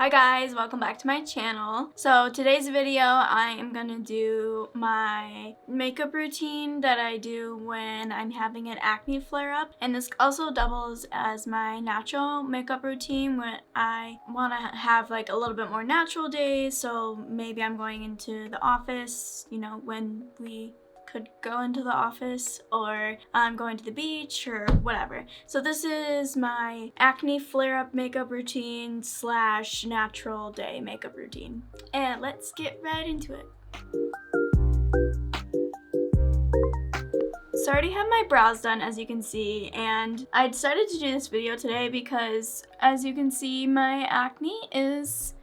Hi guys, welcome back to my channel. So today's video I am gonna do my makeup routine that I do when I'm having an acne flare up, and this also doubles as my natural makeup routine when I want to have like a little bit more natural days. So maybe I'm going into the office, you know, when we could go into the office, or I'm going to the beach or whatever. So this is my acne flare-up makeup routine / natural day makeup routine. And let's get right into it. So I already have my brows done, as you can see, and I decided to do this video today because, as you can see, my acne is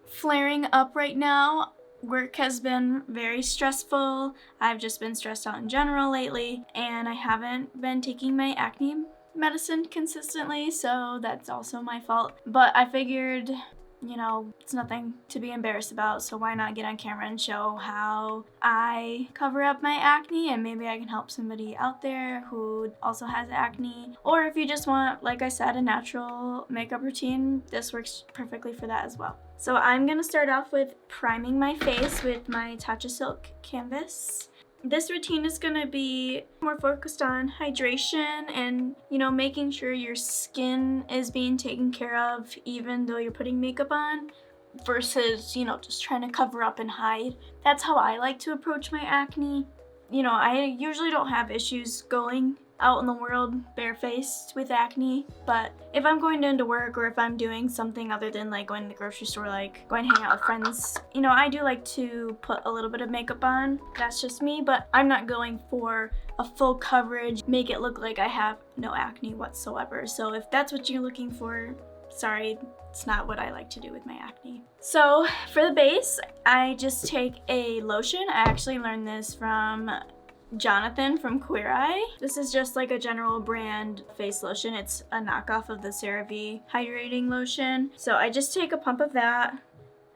flaring up right now. Work has been very stressful. I've just been stressed out in general lately, and I haven't been taking my acne medicine consistently, so that's also my fault. But I figured, you know, it's nothing to be embarrassed about, so why not get on camera and show how I cover up my acne, and maybe I can help somebody out there who also has acne. Or if you just want, like I said, a natural makeup routine, this works perfectly for that as well. So I'm gonna start off with priming my face with my Tatcha Silk canvas. This routine is gonna be more focused on hydration and, you know, making sure your skin is being taken care of even though you're putting makeup on, versus, you know, just trying to cover up and hide. That's how I like to approach my acne. You know, I usually don't have issues going out in the world barefaced with acne, but if I'm going into work or if I'm doing something other than like going to the grocery store, like going hang out with friends, you know, I do like to put a little bit of makeup on. That's just me, but I'm not going for a full coverage, make it look like I have no acne whatsoever. So if that's what you're looking for, sorry, it's not what I like to do with my acne. So for the base, I just take a lotion. I actually learned this from Jonathan from Queer Eye. This is just like a general brand face lotion. It's a knockoff of the CeraVe hydrating lotion. So I just take a pump of that,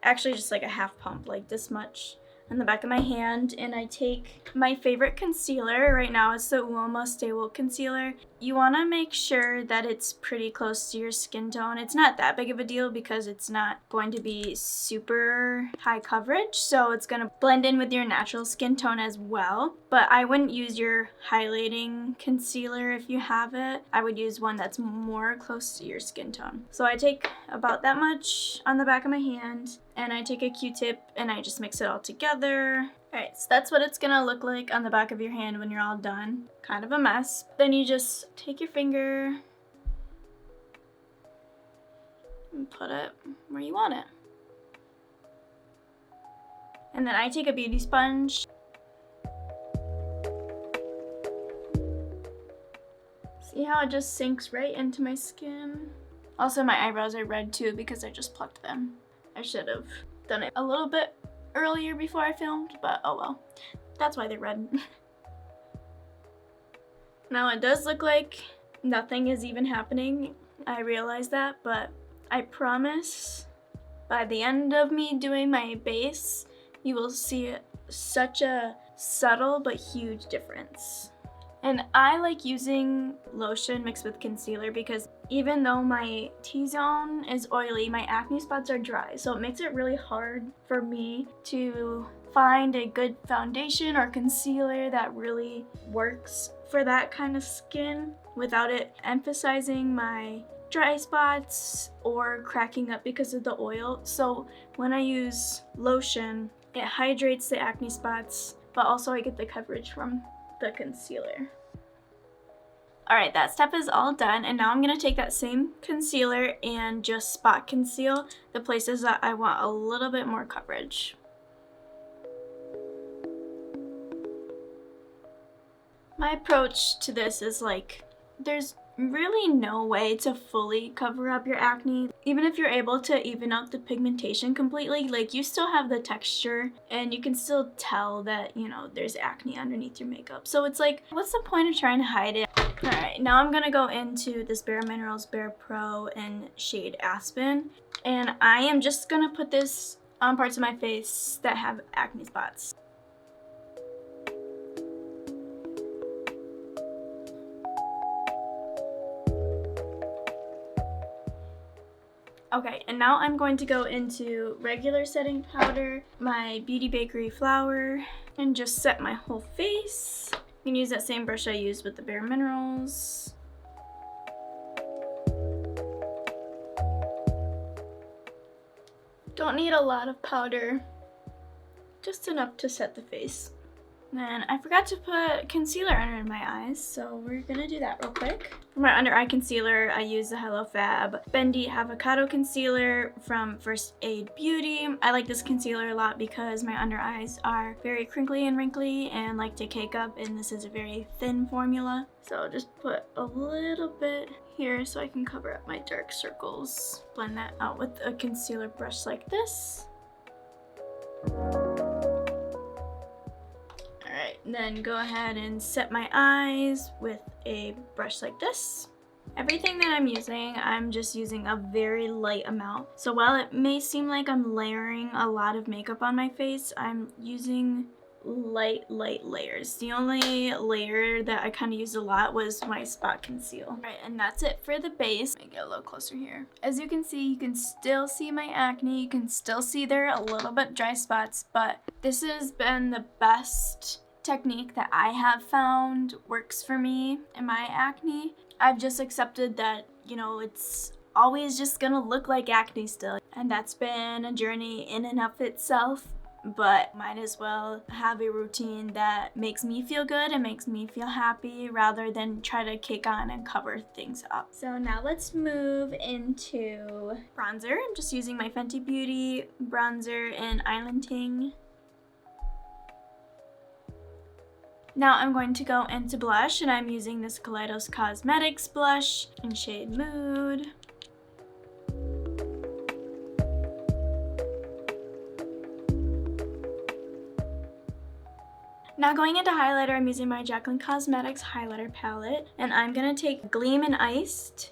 actually just like a half pump, like this much, on the back of my hand, and I take my favorite concealer. Right now it's the Uoma Stay Woke concealer. You want to make sure that it's pretty close to your skin tone. It's not that big of a deal because it's not going to be super high coverage, so it's going to blend in with your natural skin tone as well. But I wouldn't use your highlighting concealer if you have it. I would use one that's more close to your skin tone. So I take about that much on the back of my hand, and I take a Q-tip and I just mix it all together. Alright, so that's what it's gonna look like on the back of your hand when you're all done. Kind of a mess. Then you just take your finger and put it where you want it. And then I take a beauty sponge. See how it just sinks right into my skin? Also, my eyebrows are red too because I just plucked them. I should have done it a little bit earlier before I filmed, but oh well. That's why they're red. Now it does look like nothing is even happening. I realize that, but I promise by the end of me doing my base, you will see such a subtle but huge difference. And I like using lotion mixed with concealer because even though my T-zone is oily, my acne spots are dry. So it makes it really hard for me to find a good foundation or concealer that really works for that kind of skin without it emphasizing my dry spots or cracking up because of the oil. So when I use lotion, it hydrates the acne spots, but also I get the coverage from the concealer. Alright, that step is all done, and now I'm going to take that same concealer and just spot conceal the places that I want a little bit more coverage. My approach to this is like, there's really no way to fully cover up your acne. Even if you're able to even out the pigmentation completely, like you still have the texture and you can still tell that, you know, there's acne underneath your makeup. So it's like, what's the point of trying to hide it? Alright, now I'm gonna go into this Bare Minerals Bare Pro in shade Aspen, and I am just gonna put this on parts of my face that have acne spots. Okay, and now I'm going to go into regular setting powder, my Beauty Bakery flour, and just set my whole face. You can use that same brush I used with the Bare Minerals. Don't need a lot of powder, just enough to set the face. Then I forgot to put concealer under my eyes, so we're gonna do that real quick. For my under eye concealer, I use the Hello Fab Bendy Avocado Concealer from First Aid Beauty. I like this concealer a lot because my under eyes are very crinkly and wrinkly and like to cake up, and this is a very thin formula. So I'll just put a little bit here so I can cover up my dark circles. Blend that out with a concealer brush like this. Then go ahead and set my eyes with a brush like this. Everything that I'm using, I'm just using a very light amount. So while it may seem like I'm layering a lot of makeup on my face, I'm using light layers. The only layer that I kind of used a lot was my spot conceal. All right, and that's it for the base. Let me get a little closer here. As you can see, you can still see my acne. You can still see there are a little bit dry spots, but this has been the best technique that I have found works for me in my acne. I've just accepted that, you know, it's always just gonna look like acne still, and that's been a journey in and of itself, but might as well have a routine that makes me feel good and makes me feel happy rather than try to cake on and cover things up. So now let's move into bronzer. I'm just using my Fenty Beauty bronzer in Island Ting. Now I'm going to go into blush, and I'm using this Kaleidos Cosmetics blush in shade Mood. Now going into highlighter, I'm using my Jaclyn Cosmetics highlighter palette, and I'm gonna take Gleam and Iced,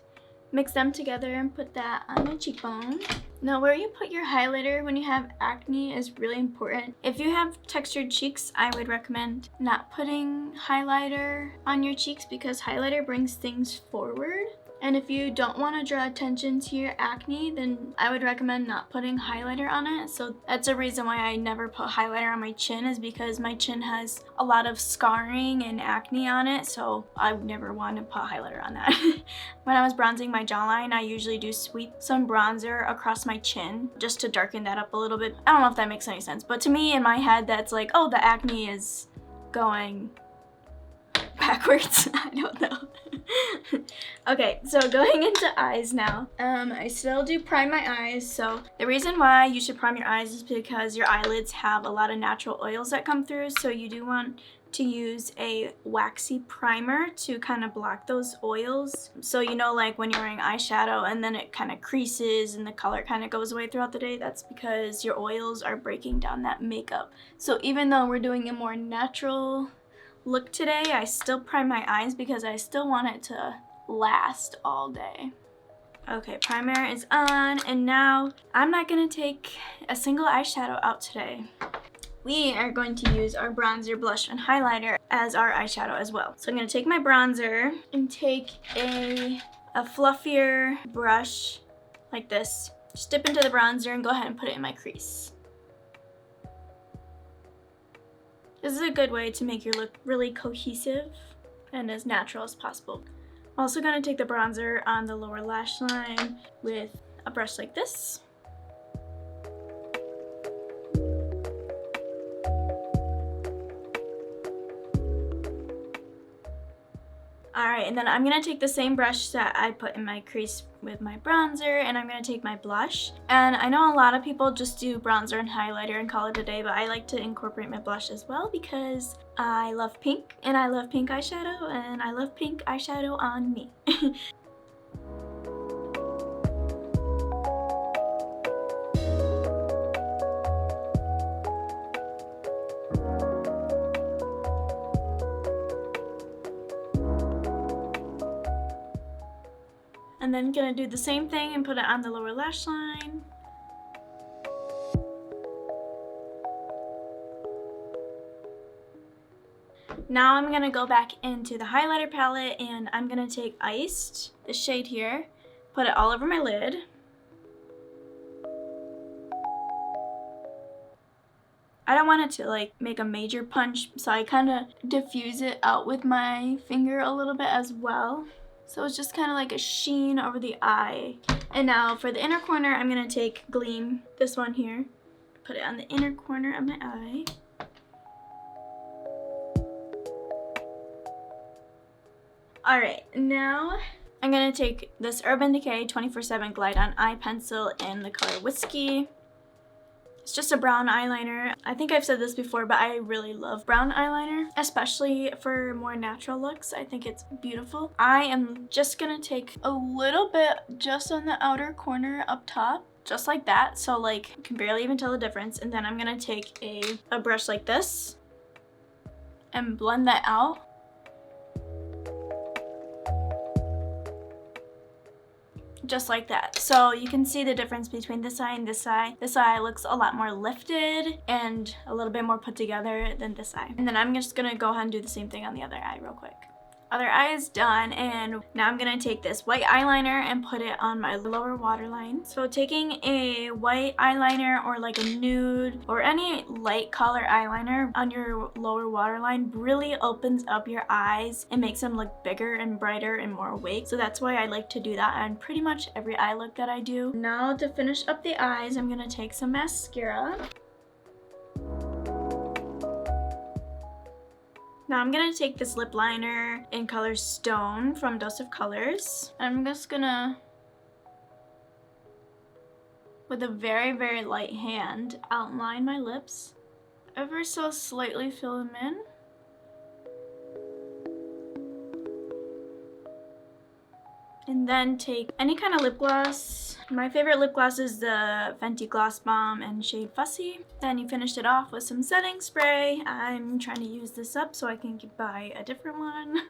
mix them together and put that on my cheekbone. Now where you put your highlighter when you have acne is really important. If you have textured cheeks, I would recommend not putting highlighter on your cheeks because highlighter brings things forward. And if you don't want to draw attention to your acne, then I would recommend not putting highlighter on it. So that's a reason why I never put highlighter on my chin, is because my chin has a lot of scarring and acne on it, so I would never want to put highlighter on that. When I was bronzing my jawline, I usually do sweep some bronzer across my chin just to darken that up a little bit. I don't know if that makes any sense, but to me in my head that's like, oh, the acne is going backwards. I don't know. Okay, so going into eyes now. I still do prime my eyes. So the reason why you should prime your eyes is because your eyelids have a lot of natural oils that come through, so you do want to use a waxy primer to kind of block those oils. So you know, like when you're wearing eyeshadow and then it kind of creases and the color kind of goes away throughout the day, that's because your oils are breaking down that makeup. So even though we're doing a more natural look today, I still prime my eyes because I still want it to last all day. Okay, primer is on, and now I'm not gonna take a single eyeshadow out today. We are going to use our bronzer, blush, and highlighter as our eyeshadow as well. So I'm gonna take my bronzer and take a fluffier brush like this. Just dip into the bronzer and go ahead and put it in my crease. This is a good way to make your look really cohesive and as natural as possible. I'm also going to take the bronzer on the lower lash line with a brush like this. Alright, and then I'm going to take the same brush that I put in my crease with my bronzer, and I'm going to take my blush. And I know a lot of people just do bronzer and highlighter and call it a day, but I like to incorporate my blush as well because I love pink, and I love pink eyeshadow, and I love pink eyeshadow on me. And then gonna do the same thing and put it on the lower lash line. Now I'm gonna go back into the highlighter palette, and I'm gonna take Iced, the shade here, put it all over my lid. I don't want it to like make a major punch, so I kind of diffuse it out with my finger a little bit as well. So it's just kind of like a sheen over the eye. And now for the inner corner, I'm gonna take Gleam, this one here, put it on the inner corner of my eye. Alright, now I'm gonna take this Urban Decay 24/7 Glide On Eye Pencil in the color Whiskey. It's just a brown eyeliner. I think I've said this before, but I really love brown eyeliner, especially for more natural looks. I think it's beautiful. I am just gonna take a little bit just on the outer corner up top, just like that. So like, you can barely even tell the difference. And then I'm gonna take a brush like this and blend that out. Just like that. So you can see the difference between this eye and this eye. This eye looks a lot more lifted and a little bit more put together than this eye. And then I'm just gonna go ahead and do the same thing on the other eye real quick. Other eye is done, and now I'm gonna take this white eyeliner and put it on my lower waterline. So taking a white eyeliner or like a nude or any light color eyeliner on your lower waterline really opens up your eyes and makes them look bigger and brighter and more awake. So that's why I like to do that on pretty much every eye look that I do. Now to finish up the eyes, I'm gonna take some mascara. Now I'm gonna take this lip liner in color Stone from Dose of Colors. I'm just gonna, with a very, very light hand, outline my lips. Ever so slightly fill them in. And then take any kind of lip gloss. My favorite lip gloss is the Fenty Gloss Bomb in shade Fussy. Then you finish it off with some setting spray. I'm trying to use this up so I can buy a different one.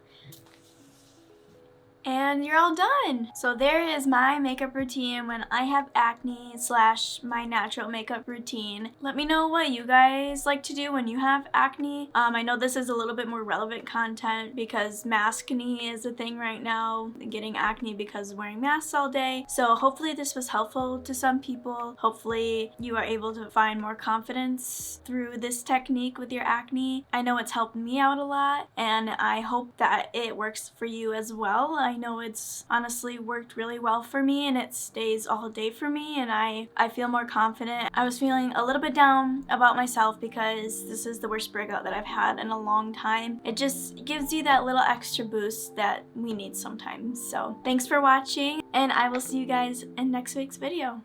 And you're all done. So there is my makeup routine when I have acne / my natural makeup routine. Let me know what you guys like to do when you have acne. I know this is a little bit more relevant content because maskne is a thing right now, getting acne because of wearing masks all day. So hopefully this was helpful to some people. Hopefully you are able to find more confidence through this technique with your acne. I know it's helped me out a lot, and I hope that it works for you as well. I know it's honestly worked really well for me, and it stays all day for me, and I feel more confident. I was feeling a little bit down about myself because this is the worst breakout that I've had in a long time. It just gives you that little extra boost that we need sometimes. So thanks for watching, and I will see you guys in next week's video.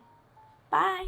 Bye!